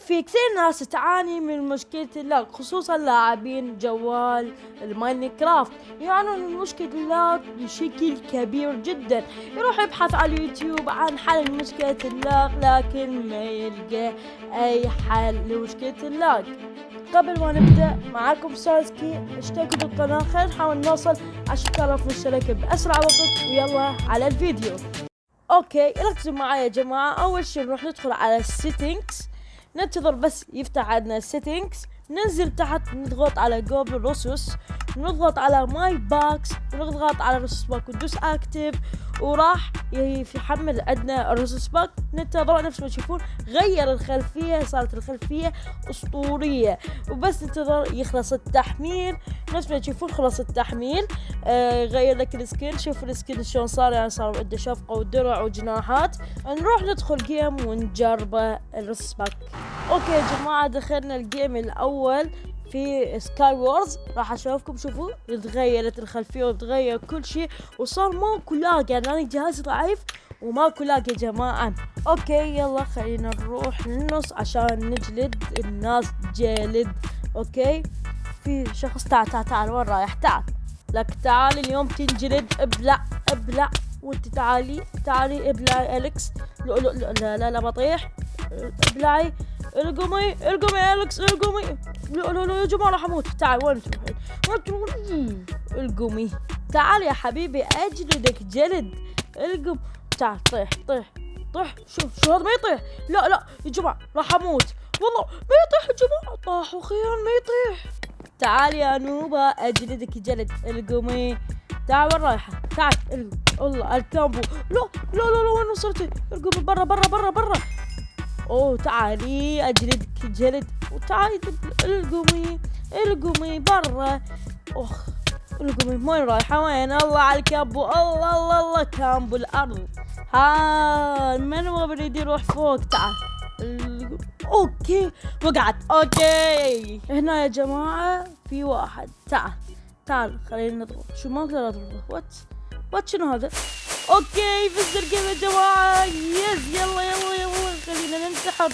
في كثير ناس تعاني من مشكلة اللاج، خصوصا لاعبين جوال الماينكرافت يعانون من مشكلة اللاج بشكل كبير جدا. يروح يبحث على اليوتيوب عن حل مشكلة اللاج لكن ما يلقى اي حل لمشكلة اللاج. قبل ما نبدأ معاكم سازكي، اشتركوا بالقناة، خلينا نحاول نوصل 10,000 مشترك بأسرع وقت، ويلا على الفيديو. اوكي ركزوا معايا يا جماعة. اول شي نروح ندخل على السيتنجز، ننتظر بس يفتح عندنا السيتنجز، ننزل تحت نضغط على جوجل روسوس، نضغط على ماي باكس، ونضغط على روسوس باك وندوس اكتف، وراح يحمل عندنا الروسوس باك. ننتظر نفس ما تشوفون غير الخلفية، صارت الخلفية اسطورية. وبس ننتظر يخلص التحميل، نفس ما تشوفون خلص التحميل. غير لك السكين، شوف السكين شلون صار، يعني صار عنده شفقة ودرع وجناحات. نروح ندخل جيم ونجربه الروسوس باك. اوكي يا جماعة دخلنا الجيم الاول في سكاي وورز، راح اشوفكم. شوفوا تغيرت الخلفية وتغير كل شيء، وصار ماكو لاج، يعني انا جهازي ضعيف وماكو لاج يا جماعة. اوكي يلا خلينا نروح للنص عشان نجلد الناس جلد. اوكي في شخص، تعال وين رايح؟ لك تعالي اليوم تنجلد. ابلع وانت تعالي ابلعي اليكس. لا بطيح. ابلعي. القمي اليكس، القمي. لا يا جماعة راح اموت. تعال وين تروحين؟ القمي تعال يا حبيبي اجلدك جلد. القم تعال. طيح. شو هذا ما يطيح. لا يا جماعة راح اموت والله. ما يطيح يا جماعة، طاح وخيرا ما يطيح. تعال يا نوبة اجلدك جلد. القمي تعال وين رايحة؟ تعال. والله الكامبو. لا وين وصلتي؟ القمي برا. اوه تعالي اجلدك جلد، وتعالي القمي برا. القمي وين رايحة؟ وين؟ الله على الكامبو. الله كامبو الارض. ها من هو بريد يروح فوق؟ تعال. اوكي وقعت. اوكي هنا يا جماعة في واحد. تعال خلينا نضرب. شو ما اقدر اضربه. وات شنو هذا؟ اوكي فزت الجيم يا جماعة. يلا خلينا ننتحر.